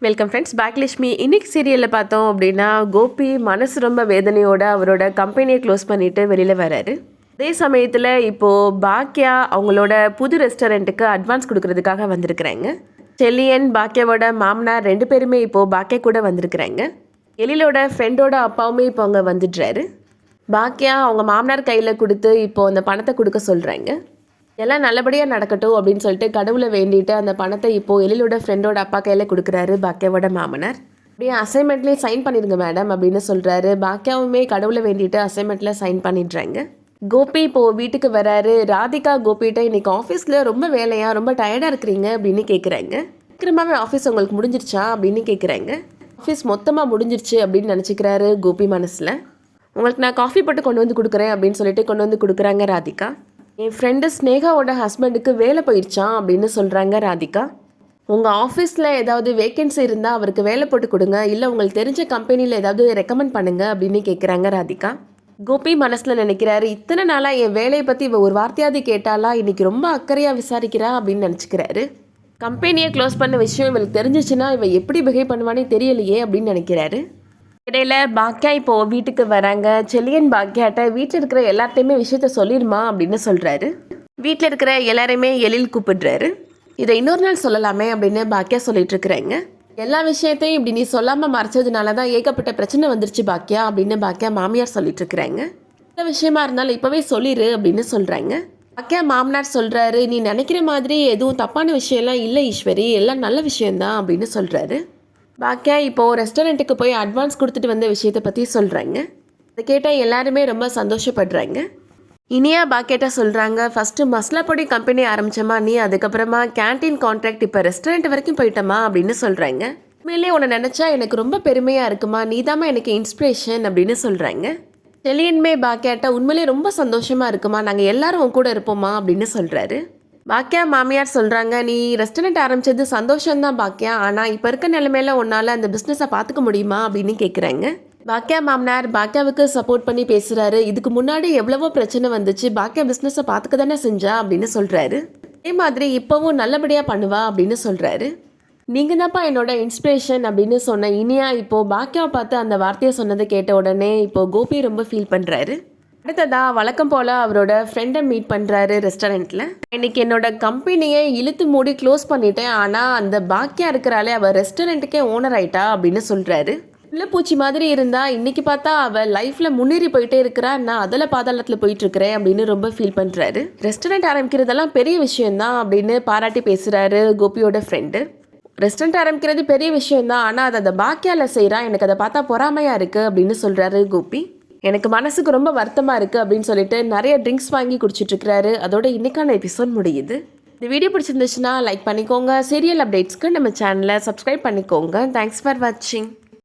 Welcome friends. Bhagyalakshmi இன்னைக்கு சீரியலில் பார்த்தோம் அப்படின்னா, கோபி மனசு ரொம்ப வேதனையோட அவரோட கம்பெனியை க்ளோஸ் பண்ணிட்டு வெளியில் வராரு. அதே சமயத்தில் இப்போது பாக்யா அவங்களோட புது ரெஸ்டாரண்ட்டுக்கு அட்வான்ஸ் கொடுக்கறதுக்காக வந்திருக்கிறாங்க. செல்லியன் பாக்யாவோட மாமனார் 2 பேருமே இப்போது பாக்யா கூட வந்திருக்கிறாங்க. எழிலோட ஃப்ரெண்டோட அப்பாவுமே இப்போ அங்கே வந்துடுறாரு. பாக்யா அவங்க மாமனார் கையில் கொடுத்து இப்போது அந்த பணத்தை கொடுக்க சொல்கிறாங்க. எல்லாம் நல்லபடியாக நடக்கட்டும் அப்படின்னு சொல்லிட்டு கடவுளை வேண்டிட்டு அந்த பணத்தை இப்போது எழிலோட ஃப்ரெண்டோட அப்பா கையில் கொடுக்குறாரு பாக்யாவோட மாமனார். அப்படியே அசைன்மெண்ட்லேயே சைன் பண்ணிடுங்க மேடம் அப்படின்னு சொல்கிறாரு. பாக்யாவுமே கடவுளை வேண்டிட்டு அசைன்மெண்ட்டில் சைன் பண்ணிடுறாங்க. கோபி இப்போது வீட்டுக்கு வராரு. ராதிகா கோபிகிட்ட இன்னைக்கு ஆஃபீஸில் ரொம்ப வேலையாக ரொம்ப டயர்டாக இருக்கிறீங்க அப்படின்னு கேட்குறாங்க. சீக்கிரமாகவே ஆஃபீஸ் உங்களுக்கு முடிஞ்சிருச்சா அப்படின்னு கேட்குறாங்க. ஆஃபீஸ் மொத்தமாக முடிஞ்சிருச்சு அப்படின்னு நினச்சிக்கிறாரு கோபி மனசில். உங்களுக்கு நான் காஃபி போட்டு கொண்டு வந்து கொடுக்குறேன் அப்படின்னு சொல்லிட்டு கொண்டு வந்து கொடுக்குறாங்க ராதிகா. என் ஃப்ரெண்டு ஸ்னேகாவோட ஹஸ்பண்டுக்கு வேலை போயிடுச்சான் அப்படின்னு சொல்கிறாங்க ராதிகா. உங்கள் ஆஃபீஸில் ஏதாவது வேக்கன்சி இருந்தால் அவருக்கு வேலை போட்டு கொடுங்க, இல்லை உங்களுக்கு தெரிஞ்ச கம்பெனியில் ஏதாவது ரெக்கமெண்ட் பண்ணுங்க அப்படின்னு கேட்குறாங்க ராதிகா. கோபி மனசில் நினைக்கிறாரு, இத்தனை நாளாக என் வேலையை பற்றி இவ ஒரு வார்த்தையாவது கேட்டாலா, இன்றைக்கி ரொம்ப அக்கறையாக விசாரிக்கிறா அப்படின்னு நினச்சிக்கிறாரு. கம்பெனியை க்ளோஸ் பண்ண விஷயம் இவளுக்கு தெரிஞ்சிச்சுன்னா இவ எப்படி பிஹேவ் பண்ணுவானே தெரியலையே அப்படின்னு நினைக்கிறாரு. இடையில பாக்யா இப்போது வீட்டுக்கு வராங்க. செல்லியன் பாக்யாட்ட வீட்டில் இருக்கிற எல்லாத்தையுமே விஷயத்த சொல்லிடுமா அப்படின்னு சொல்கிறாரு. வீட்டில் இருக்கிற எல்லாரையுமே எழில் கூப்பிடுறாரு. இதை இன்னொரு நாள் சொல்லலாமே அப்படின்னு பாக்யா சொல்லிட்டு இருக்கிறாங்க. எல்லா விஷயத்தையும் இப்படி நீ சொல்லாமல் மறைச்சதுனால தான் ஏகப்பட்ட பிரச்சனை வந்துருச்சு பாக்யா அப்படின்னு பாக்யா மாமியார் சொல்லிட்டு இருக்கிறாங்க. எந்த விஷயமா இருந்தாலும் இப்போவே சொல்லிடு அப்படின்னு சொல்கிறாங்க. பாக்யா மாமனார் சொல்கிறாரு, நீ நினைக்கிற மாதிரி எதுவும் தப்பான விஷயம்லாம் இல்லை ஈஸ்வரி, எல்லாம் நல்ல விஷயந்தான் அப்படின்னு சொல்கிறாரு. பாக்யா இப்போது ரெஸ்டாரண்ட்டுக்கு போய் அட்வான்ஸ் கொடுத்துட்டு வந்த விஷயத்தை பற்றி சொல்கிறாங்க. அதை கேட்டால் எல்லாருமே ரொம்ப சந்தோஷப்படுறாங்க. இனியா பாக்யாட்ட சொல்கிறாங்க, ஃபஸ்ட்டு மசாலா பொடி கம்பெனி ஆரம்பித்தம்மா நீ, அதுக்கப்புறமா கேன்டீன் கான்ட்ராக்ட், இப்போ ரெஸ்டாரண்ட் வரைக்கும் போயிட்டம்மா அப்படின்னு சொல்கிறாங்க. உண்மையிலே உன்னை நினச்சா எனக்கு ரொம்ப பெருமையாக இருக்குமா, நீ தாம்மா எனக்கு இன்ஸ்பிரேஷன் அப்படின்னு சொல்கிறாங்க. செலியன்மே பாக்யாட்ட உண்மையிலே ரொம்ப சந்தோஷமாக இருக்குமா, நாங்கள் எல்லாரும் உன் கூட இருப்போம்மா அப்படின்னு சொல்கிறாரு. பாக்யா மாமியார் சொல்கிறாங்க, நீ ரெஸ்டாரண்ட் ஆரம்பித்தது சந்தோஷம்தான் பாக்யா, ஆனால் இப்போ இருக்க நிலைமையில உன்னால் அந்த பிஸ்னஸை பார்த்துக்க முடியுமா அப்படின்னு கேட்குறாங்க. பாக்யா மாமனார் பாக்யாவுக்கு சப்போர்ட் பண்ணி பேசுகிறாரு. இதுக்கு முன்னாடி எவ்வளவோ பிரச்சனை வந்துச்சு, பாக்யா பிஸ்னஸை பார்த்துக்க தானே செஞ்சா அப்படின்னு சொல்கிறாரு. அதே மாதிரி இப்போவும் நல்லபடியாக பண்ணுவா அப்படின்னு சொல்கிறாரு. நீங்கள் தான்ப்பா என்னோட இன்ஸ்பிரேஷன் அப்படின்னு சொன்ன இனியா இப்போது பாக்யாவை பார்த்து அந்த வார்த்தையை சொன்னதை கேட்ட உடனே இப்போது கோபி ரொம்ப ஃபீல் பண்ணுறாரு. அடுத்ததா வழக்கம் போல் அவரோட ஃப்ரெண்டை மீட் பண்ணுறாரு ரெஸ்டாரண்ட்டில். இன்றைக்கி என்னோட கம்பெனியை இழுத்து மூடி க்ளோஸ் பண்ணிட்டேன், ஆனால் அந்த பாக்யா இருக்கிறாளே அவள் ரெஸ்டாரண்ட்டுக்கே ஓனர் ஆயிட்டா அப்படின்னு சொல்கிறாரு. பூச்சி மாதிரி இருந்தால் இன்றைக்கி பார்த்தா அவள் லைஃப்பில் முன்னேறி போயிட்டே இருக்கிறா, நான் அதில் பாதாளத்தில் போயிட்டுருக்கிறேன் அப்படின்னு ரொம்ப ஃபீல் பண்ணுறாரு. ரெஸ்டாரண்ட் ஆரம்பிக்கிறதெல்லாம் பெரிய விஷயந்தான் அப்படின்னு பாராட்டி பேசுகிறாரு கோபியோட ஃப்ரெண்டு. ரெஸ்டாரண்ட் ஆரம்பிக்கிறது பெரிய விஷயந்தான், ஆனால் அதை அந்த பாக்யாவில் செய்கிறா, எனக்கு அதை பார்த்தா பொறாமையாக இருக்குது அப்படின்னு சொல்கிறாரு கோபி. எனக்கு மனசுக்கு ரொம்ப வருத்தமாக இருக்குது அப்படின்னு சொல்லிட்டு நிறைய ட்ரிங்க்ஸ் வாங்கி குடிச்சிட்ருக்கிறாரு. அதோட இன்றைக்கான எபிசோட் முடியுது. இந்த வீடியோ பிடிச்சிருந்துச்சுன்னா லைக் பண்ணிக்கோங்க. சீரியல் அப்டேட்ஸ்க்கு நம்ம சேனலை சப்ஸ்கிரைப் பண்ணிக்கோங்க. தேங்க்ஸ் ஃபார் வாட்சிங்.